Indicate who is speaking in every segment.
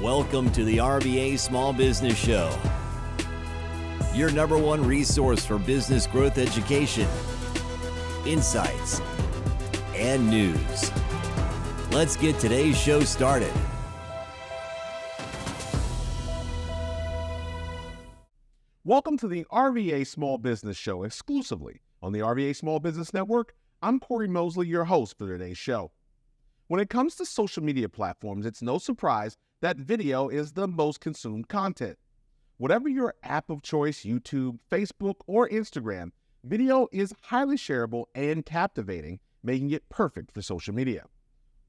Speaker 1: Welcome to the RVA Small Business Show, your number one resource for business growth education, insights, and news. Let's get today's show started.
Speaker 2: Welcome to the RVA Small Business Show exclusively on the RVA Small Business Network. I'm Cory Mosley, your host for today's show. When it comes to social media platforms, it's no surprise that video is the most consumed content. Whatever your app of choice, YouTube, Facebook, or Instagram, video is highly shareable and captivating, making it perfect for social media.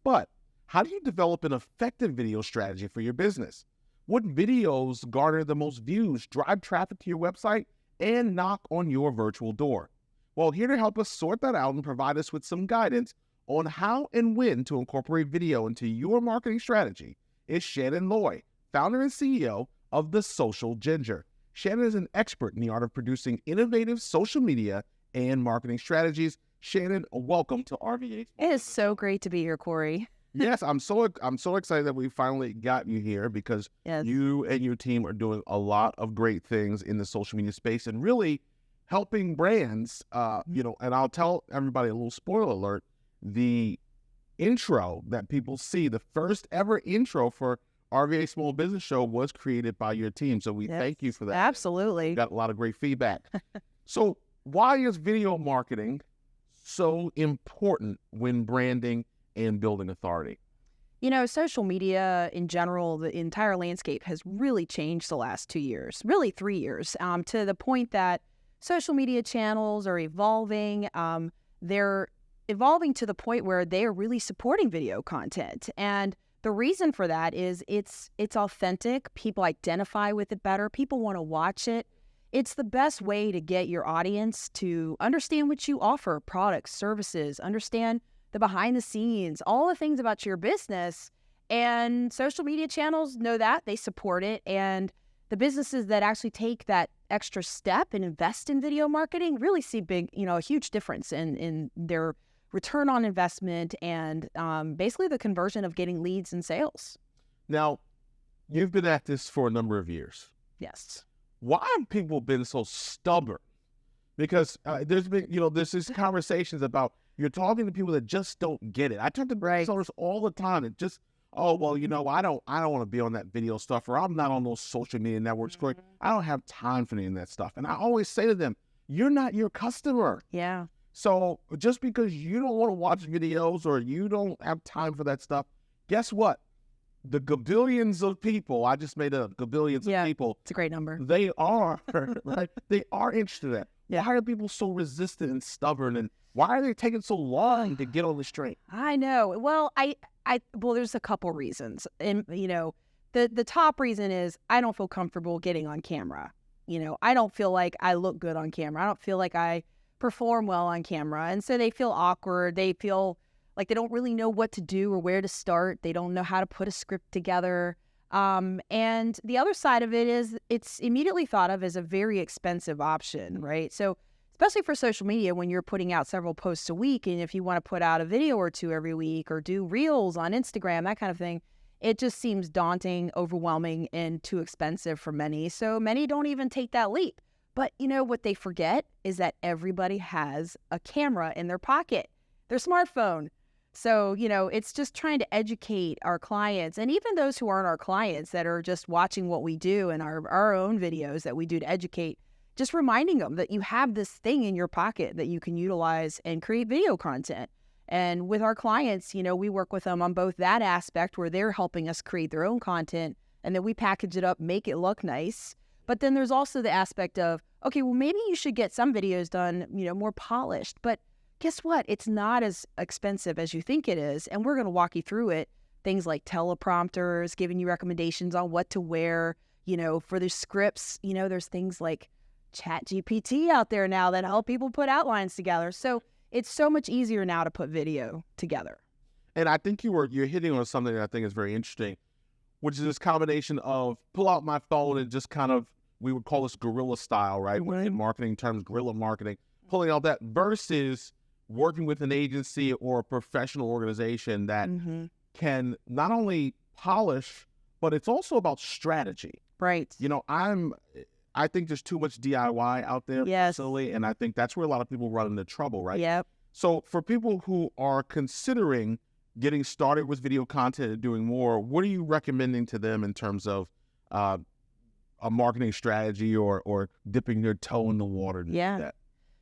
Speaker 2: But how do you develop an effective video strategy for your business? What videos garner the most views, drive traffic to your website, and knock on your virtual door? Well, here to help us sort that out and provide us with some guidance on how and when to incorporate video into your marketing strategy is Shannon Loy, founder and CEO of The Social Ginger. Shannon is an expert in the art of producing innovative social media and marketing strategies. Shannon, welcome to RVA.
Speaker 3: It is so great to be here, Cory.
Speaker 2: Yes, I'm so excited that we finally got you here because you and your team are doing a lot of great things in the social media space and really helping brands, and I'll tell everybody a little spoiler alert, the intro that people see, the first ever intro for RVA Small Business Show was created by your team. So we thank you for that.
Speaker 3: Absolutely.
Speaker 2: Got a lot of great feedback. So why is video marketing so important when branding and building authority?
Speaker 3: You know, social media in general, the entire landscape has really changed the last 2 years, really 3 years, to the point that social media channels are evolving. They're evolving to the point where they are really supporting video content. And the reason for that is it's authentic. People identify with it better. People want to watch it. It's the best way to get your audience to understand what you offer, products, services, understand the behind the scenes, all the things about your business. And social media channels know that, they support it. And the businesses that actually take that extra step and invest in video marketing really see a huge difference in their return on investment and basically the conversion of getting leads and sales. Now,
Speaker 2: you've been at this for a number of years.
Speaker 3: Yes.
Speaker 2: Why have people been so stubborn? Because there's these conversations about you're talking to people that just don't get it. I talk to business owners all the time and just, I don't want to be on that video stuff, or I'm not on those social media networks. Mm-hmm. I don't have time for any of that stuff. And I always say to them, you're not your customer.
Speaker 3: Yeah.
Speaker 2: So just because you don't want to watch videos or you don't have time for that stuff, guess what? The gabillions of people, I just made a gabillions of people.
Speaker 3: It's a great number.
Speaker 2: They are, right? They are interested in it. Yeah. Why are people so resistant and stubborn, and why are they taking so long to get on the train?
Speaker 3: I know. Well, well, there's a couple reasons. And, the top reason is I don't feel comfortable getting on camera. I don't feel like I look good on camera. I don't feel like I perform well on camera. And so they feel awkward. They feel like they don't really know what to do or where to start. They don't know how to put a script together. And the other side of it is it's immediately thought of as a very expensive option, right? So especially for social media, when you're putting out several posts a week, and if you want to put out a video or two every week or do reels on Instagram, that kind of thing, it just seems daunting, overwhelming, and too expensive for many. So many don't even take that leap. But what they forget is that everybody has a camera in their pocket, their smartphone. So, it's just trying to educate our clients, and even those who aren't our clients that are just watching what we do and our own videos that we do to educate, just reminding them that you have this thing in your pocket that you can utilize and create video content. And with our clients, we work with them on both that aspect where they're helping us create their own content and then we package it up, make it look nice. But then there's also the aspect of, okay, well, maybe you should get some videos done, more polished. But guess what? It's not as expensive as you think it is. And we're going to walk you through it. Things like teleprompters, giving you recommendations on what to wear, for the scripts. There's things like ChatGPT out there now that help people put outlines together. So it's so much easier now to put video together.
Speaker 2: And I think you're hitting on something that I think is very interesting, which is this combination of pull out my phone and just kind of, we would call this guerrilla style, right?
Speaker 3: Mm-hmm.
Speaker 2: In marketing terms, guerrilla marketing, pulling out that versus working with an agency or a professional organization that can not only polish but it's also about strategy.
Speaker 3: Right.
Speaker 2: You know, I think there's too much DIY out there,
Speaker 3: Yes.
Speaker 2: personally, and I think that's where a lot of people run into trouble, right?
Speaker 3: Yep.
Speaker 2: So for people who are considering getting started with video content and doing more, what are you recommending to them in terms of a marketing strategy or dipping their toe in the water to do
Speaker 3: Yeah.
Speaker 2: that?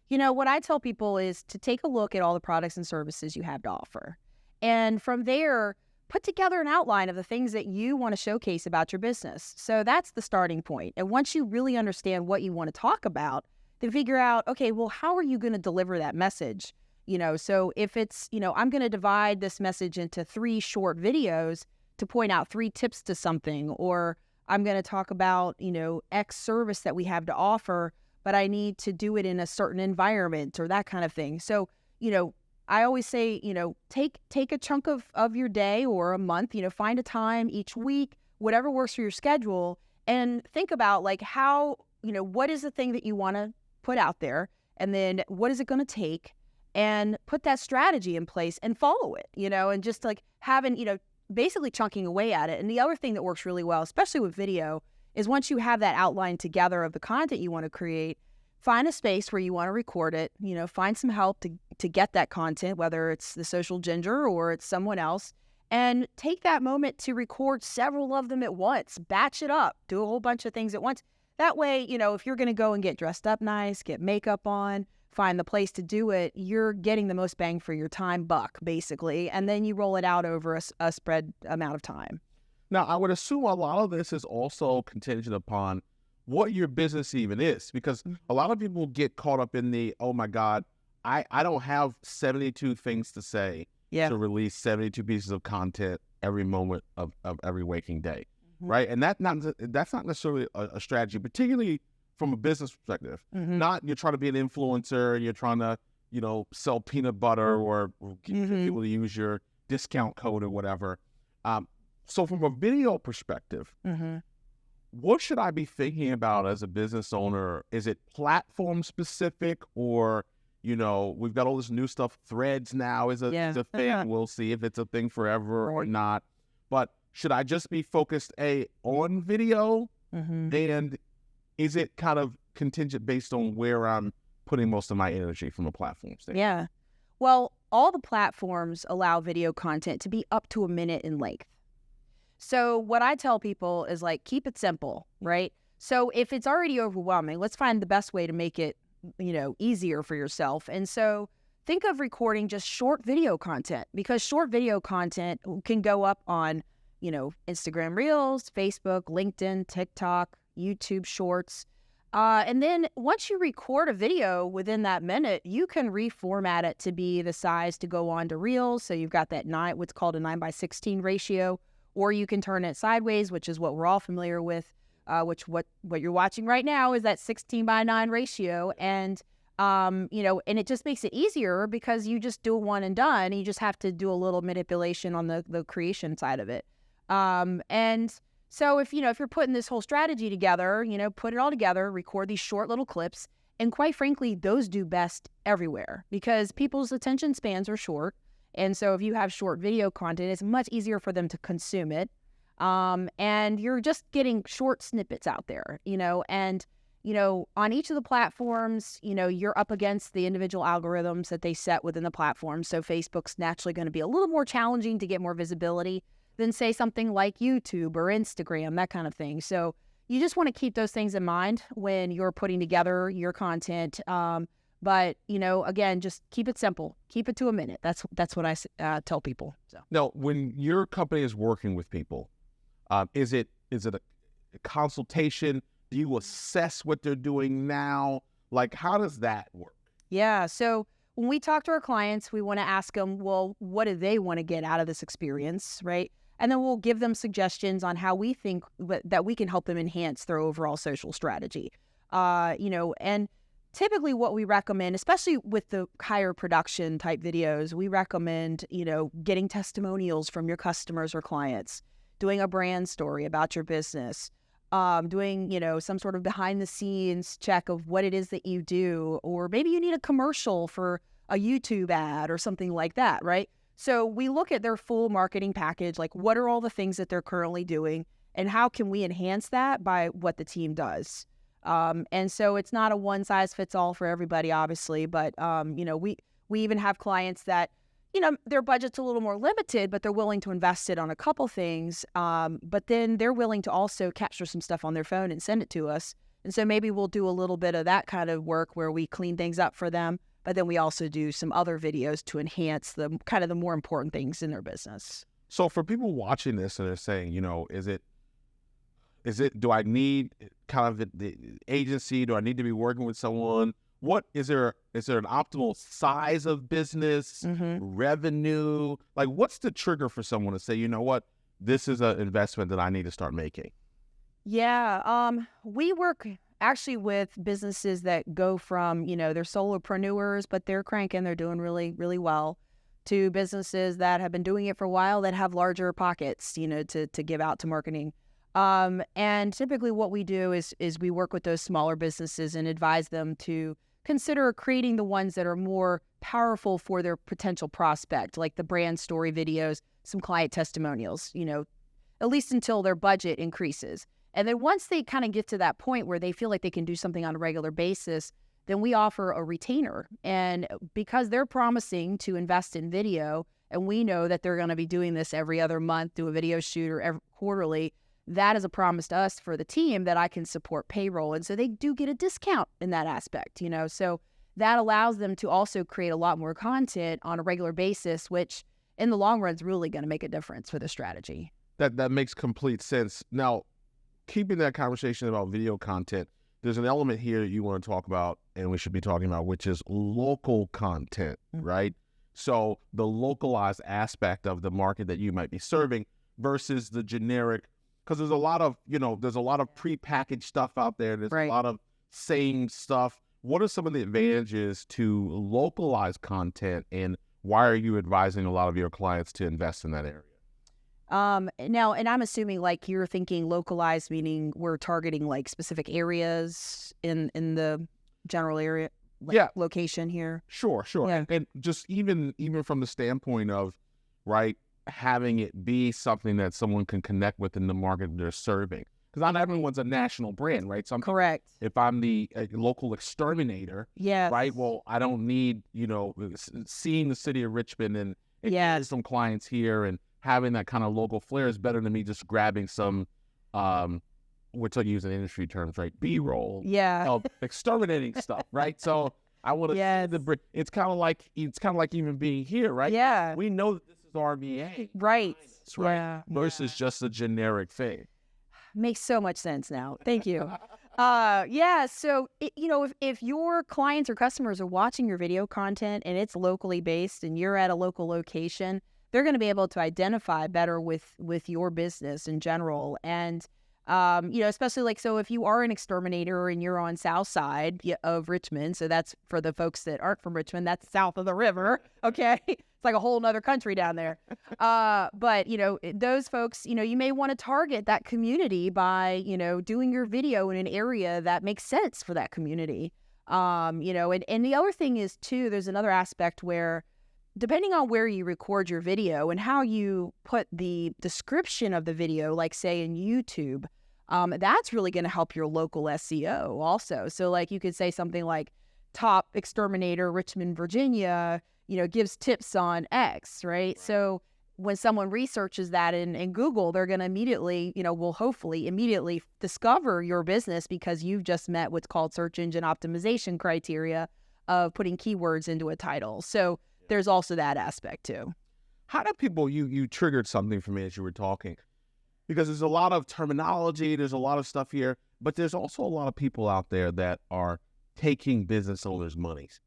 Speaker 3: You know, what I tell people is to take a look at all the products and services you have to offer. And from there, put together an outline of the things that you want to showcase about your business. So that's the starting point. And once you really understand what you want to talk about, then figure out, okay, well, how are you going to deliver that message? You know, so if it's, you know, I'm going to divide this message into 3 short videos to point out 3 tips to something, or I'm going to talk about, you know, X service that we have to offer, but I need to do it in a certain environment or that kind of thing. So, you know, I always say, you know, take a chunk of your day or a month, you know, find a time each week, whatever works for your schedule, and think about like how, you know, what is the thing that you want to put out there, and then what is it going to take, and put that strategy in place and follow it, you know, and just like having, you know, basically chunking away at it. And the other thing that works really well, especially with video, is once you have that outline together of the content you want to create, find a space where you want to record it, you know, find some help to get that content, whether it's the social ginger or it's someone else, and take that moment to record several of them at once, batch it up, do a whole bunch of things at once. That way, you know, if you're going to go and get dressed up nice, get makeup on, find the place to do it, you're getting the most bang for your time buck, basically, and then you roll it out over a spread amount of time.
Speaker 2: Now, I would assume a lot of this is also contingent upon what your business even is, because a lot of people get caught up in the, oh my God, I don't have 72 things to say to release 72 pieces of content every moment of every waking day, right? And that's not necessarily a strategy, particularly from a business perspective. Not you're trying to be an influencer and you're trying to, you know, sell peanut butter or get people to use your discount code or whatever. So from a video perspective, what should I be thinking about as a business owner? Is it platform specific, or, you know, we've got all this new stuff. Threads now is a thing. We'll see if it's a thing forever or not. But should I just be focused on video? And is it kind of contingent based on where I'm putting most of my energy from a platform standpoint?
Speaker 3: Yeah. Well, all the platforms allow video content to be up to a minute in length. So what I tell people is like, keep it simple, right? So if it's already overwhelming, let's find the best way to make it, you know, easier for yourself. And so think of recording just short video content, because short video content can go up on, you know, Instagram Reels, Facebook, LinkedIn, TikTok, YouTube Shorts. And then once you record a video within that minute, you can reformat it to be the size to go on to Reels. So you've got that what's called a 9:16 ratio. Or you can turn it sideways, which is what we're all familiar with, which what you're watching right now is that 16:9 ratio. And, you know, and it just makes it easier because you just do it one and done. You just have to do a little manipulation on the creation side of it. And so if you're putting this whole strategy together, you know, put it all together, record these short little clips. And quite frankly, those do best everywhere because people's attention spans are short. And so if you have short video content, it's much easier for them to consume it. And you're just getting short snippets out there, you know, and, you know, on each of the platforms, you know, you're up against the individual algorithms that they set within the platform. So Facebook's naturally going to be a little more challenging to get more visibility than, say, something like YouTube or Instagram, that kind of thing. So you just want to keep those things in mind when you're putting together your content. But, you know, again, just keep it simple. Keep it to a minute. That's what I tell people. So
Speaker 2: now, when your company is working with people, is it a consultation? Do you assess what they're doing now? Like, how does that work?
Speaker 3: Yeah. So when we talk to our clients, we want to ask them, well, what do they want to get out of this experience, right? And then we'll give them suggestions on how we think that we can help them enhance their overall social strategy. You know, and typically what we recommend, especially with the higher production type videos, we recommend, you know, getting testimonials from your customers or clients, doing a brand story about your business, doing, you know, some sort of behind the scenes check of what it is that you do, or maybe you need a commercial for a YouTube ad or something like that, right? So we look at their full marketing package, like what are all the things that they're currently doing, and how can we enhance that by what the team does. And so it's not a one size fits all for everybody, obviously, but we even have clients that, their budget's a little more limited, but they're willing to invest it on a couple things. But then they're willing to also capture some stuff on their phone and send it to us. And so maybe we'll do a little bit of that kind of work where we clean things up for them, but then we also do some other videos to enhance the kind of the more important things in their business.
Speaker 2: So for people watching this and they're saying, do I need kind of the agency? Do I need to be working with someone? What is there an optimal size of business, revenue? Like, what's the trigger for someone to say, you know what, this is an investment that I need to start making?
Speaker 3: Yeah, we work actually with businesses that go from, they're solopreneurs, but they're cranking, they're doing really, really well, to businesses that have been doing it for a while that have larger pockets, to give out to marketing. And typically what we do is we work with those smaller businesses and advise them to consider creating the ones that are more powerful for their potential prospect, like the brand story videos, some client testimonials, at least until their budget increases. And then once they kind of get to that point where they feel like they can do something on a regular basis, then we offer a retainer. And because they're promising to invest in video, and we know that they're going to be doing this every other month, do a video shoot, or every quarterly, that is a promise to us for the team that I can support payroll. And so they do get a discount in that aspect, so that allows them to also create a lot more content on a regular basis, which in the long run is really going to make a difference for the strategy.
Speaker 2: That makes complete sense. Now, keeping that conversation about video content, there's an element here that you want to talk about, and we should be talking about, which is local content, right? So the localized aspect of the market that you might be serving versus the generic, because there's a lot of, prepackaged stuff out there. There's a lot of same stuff. What are some of the advantages to localized content, and why are you advising a lot of your clients to invest in that area?
Speaker 3: Now, and I'm assuming like you're thinking localized, meaning we're targeting like specific areas in the general area, location here.
Speaker 2: Sure.
Speaker 3: Yeah.
Speaker 2: And just even from the standpoint of, right, having it be something that someone can connect with in the market they're serving. Because not everyone's a national brand, right?
Speaker 3: Correct.
Speaker 2: If I'm the local exterminator, right, well, I don't need, seeing the city of Richmond and getting some clients here and having that kind of local flair is better than me just grabbing some, we're using industry terms, right? B-roll, of exterminating stuff, right? So I want to see it's kind of like even being here, right?
Speaker 3: Yeah,
Speaker 2: we know that this is RVA,
Speaker 3: right?
Speaker 2: Right, versus just a generic thing.
Speaker 3: Makes so much sense now. Thank you. So if your clients or customers are watching your video content and it's locally based and you're at a local location, they're going to be able to identify better with your business in general. And, especially like, so if you are an exterminator and you're on south side of Richmond, so that's for the folks that aren't from Richmond, that's south of the river. Okay. It's like a whole nother country down there. But, those folks, you may want to target that community by, doing your video in an area that makes sense for that community. And the other thing is too, there's another aspect where, depending on where you record your video and how you put the description of the video, like say in YouTube, that's really going to help your local SEO also. So like you could say something like top exterminator, Richmond, Virginia, gives tips on X, right? So when someone researches that in Google, they're going to immediately, will hopefully immediately discover your business because you've just met what's called search engine optimization criteria of putting keywords into a title. So there's also that aspect too.
Speaker 2: How do people, you triggered something for me as you were talking, because there's a lot of terminology, there's a lot of stuff here, but there's also a lot of people out there that are taking business owners' monies,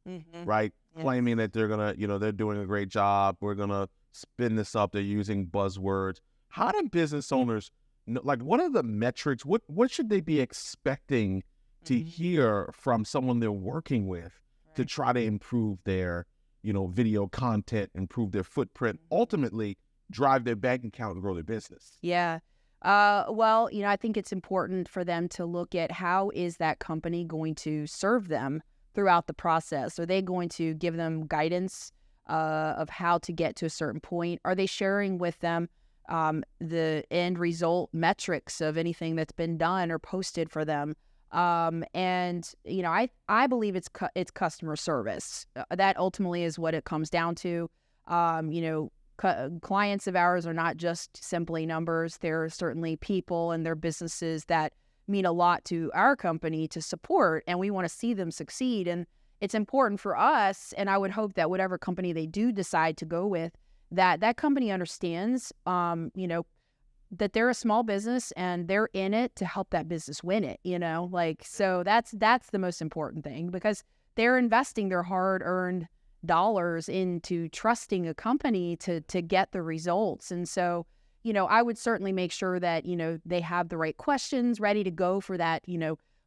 Speaker 2: right? Yes. Claiming that they're going to, they're doing a great job. We're going to spin this up. They're using buzzwords. How do business owners, what are the metrics? What should they be expecting to hear from someone they're working with to try to improve their video content, improve their footprint, ultimately drive their bank account and grow their business?
Speaker 3: Yeah. Well, I think it's important for them to look at how is that company going to serve them throughout the process. Are they going to give them guidance of how to get to a certain point? Are they sharing with them the end result metrics of anything that's been done or posted for them. And I believe it's customer service. That ultimately is what it comes down to. Clients of ours are not just simply numbers. They're certainly people and their businesses that mean a lot to our company to support, and we want to see them succeed. And it's important for us, and I would hope that whatever company they do decide to go with, that company understands, that they're a small business and they're in it to help that business win it, so that's the most important thing, because they're investing their hard-earned dollars into trusting a company to get the results. And so, I would certainly make sure that, they have the right questions ready to go for that,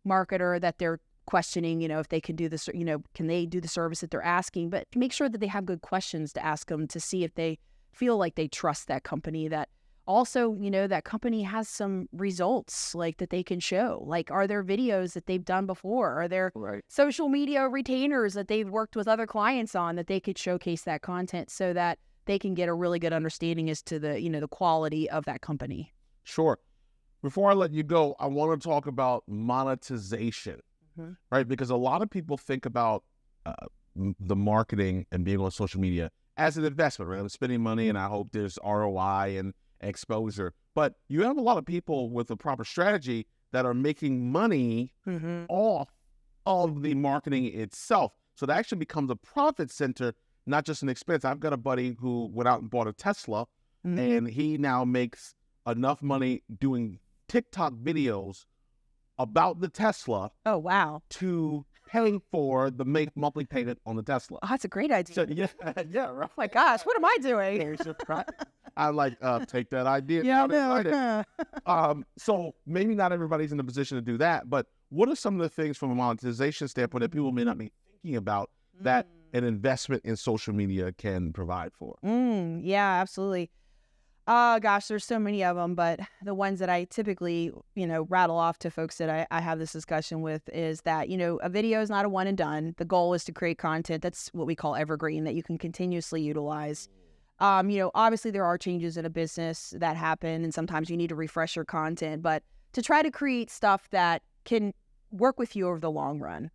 Speaker 3: marketer that they're questioning, if they can do this, can they do the service that they're asking, but make sure that they have good questions to ask them to see if they feel like they trust that company, that also, that company has some results like that they can show. Like, are there videos that they've done before? Are there social media retainers that they've worked with other clients on that they could showcase that content so that they can get a really good understanding as to the, the quality of that company?
Speaker 2: Sure. Before I let you go, I want to talk about monetization, right? Because a lot of people think about the marketing and being on social media as an investment, right? I'm spending money and I hope there's ROI and exposure. But you have a lot of people with a proper strategy that are making money off of the marketing itself. So that actually becomes a profit center, not just an expense. I've got a buddy who went out and bought a Tesla, and he now makes enough money doing TikTok videos about the Tesla.
Speaker 3: Oh, wow.
Speaker 2: To pay for the monthly payment on the Tesla.
Speaker 3: Oh, that's a great idea.
Speaker 2: So, yeah, right.
Speaker 3: Oh my gosh, what am I doing?
Speaker 2: I'm like, take that idea.
Speaker 3: Yeah, no.
Speaker 2: So maybe not everybody's in a position to do that, but what are some of the things from a monetization standpoint that people may not be thinking about that an investment in social media can provide for?
Speaker 3: Yeah, absolutely. Gosh, there's so many of them, but the ones that I typically, rattle off to folks that I have this discussion with is that, a video is not a one and done. The goal is to create content that's what we call evergreen, that you can continuously utilize. Obviously there are changes in a business that happen, and sometimes you need to refresh your content, but to try to create stuff that can work with you over the long run.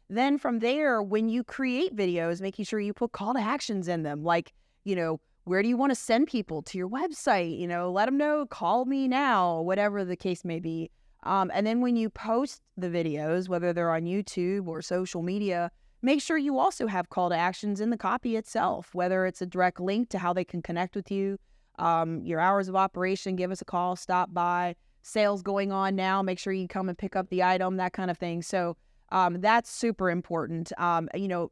Speaker 3: Then from there, when you create videos, making sure you put call to actions in them, like, where do you want to send people to your website? Let them know, call me now, whatever the case may be. And then when you post the videos, whether they're on YouTube or social media, make sure you also have call to actions in the copy itself, whether it's a direct link to how they can connect with you, your hours of operation, give us a call, stop by, sales going on now, make sure you come and pick up the item, that kind of thing. So that's super important.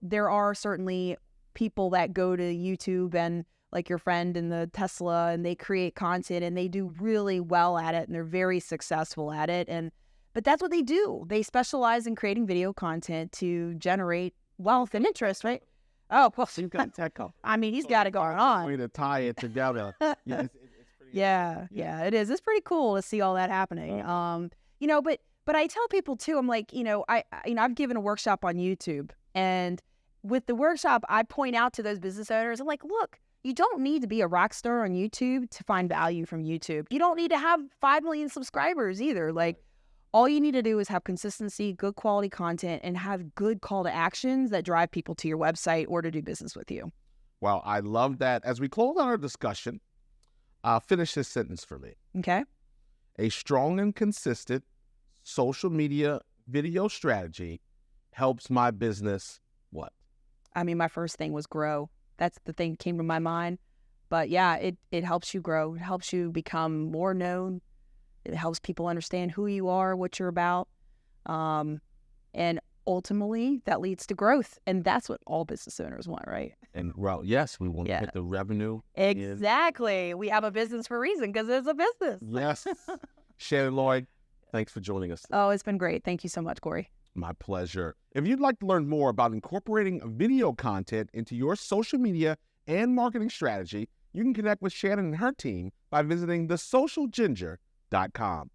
Speaker 3: There are certainly people that go to YouTube and like your friend in the Tesla, and they create content and they do really well at it and they're very successful at it. But that's what they do. They specialize in creating video content to generate wealth and interest, right? Oh, well,
Speaker 2: so you've got tech company.
Speaker 3: I mean, he's got it going on.
Speaker 2: Way to tie it together. Yeah, it's pretty
Speaker 3: yeah, it is. It's pretty cool to see all that happening. But I tell people too, I'm like, I've given a workshop on YouTube, and with the workshop, I point out to those business owners, I'm like, look, you don't need to be a rock star on YouTube to find value from YouTube. You don't need to have 5 million subscribers either. Like, all you need to do is have consistency, good quality content, and have good call to actions that drive people to your website or to do business with you.
Speaker 2: Well, I love that. As we close out our discussion, finish this sentence for me.
Speaker 3: Okay.
Speaker 2: A strong and consistent social media video strategy helps my business what?
Speaker 3: I mean, my first thing was grow. That's the thing that came to my mind. But yeah, it helps you grow. It helps you become more known. It helps people understand who you are, what you're about. And ultimately, that leads to growth. And that's what all business owners want, right?
Speaker 2: And, well, yes, we want to get the revenue.
Speaker 3: Exactly. We have a business for a reason, because it's a business.
Speaker 2: Yes. Shannon Loy, thanks for joining us.
Speaker 3: Oh, it's been great. Thank you so much, Cory.
Speaker 2: My pleasure. If you'd like to learn more about incorporating video content into your social media and marketing strategy, you can connect with Shannon and her team by visiting thesocialginger.com.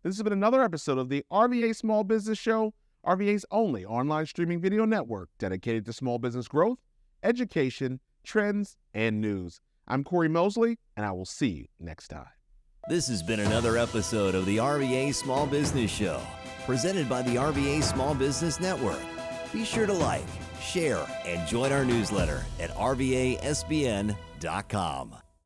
Speaker 2: This has been another episode of the RVA Small Business Show, RVA's only online streaming video network dedicated to small business growth, education, trends, and news. I'm Cory Mosley, and I will see you next time.
Speaker 1: This has been another episode of the RVA Small Business Show, presented by the RVA Small Business Network. Be sure to like, share, and join our newsletter at rvasbn.com.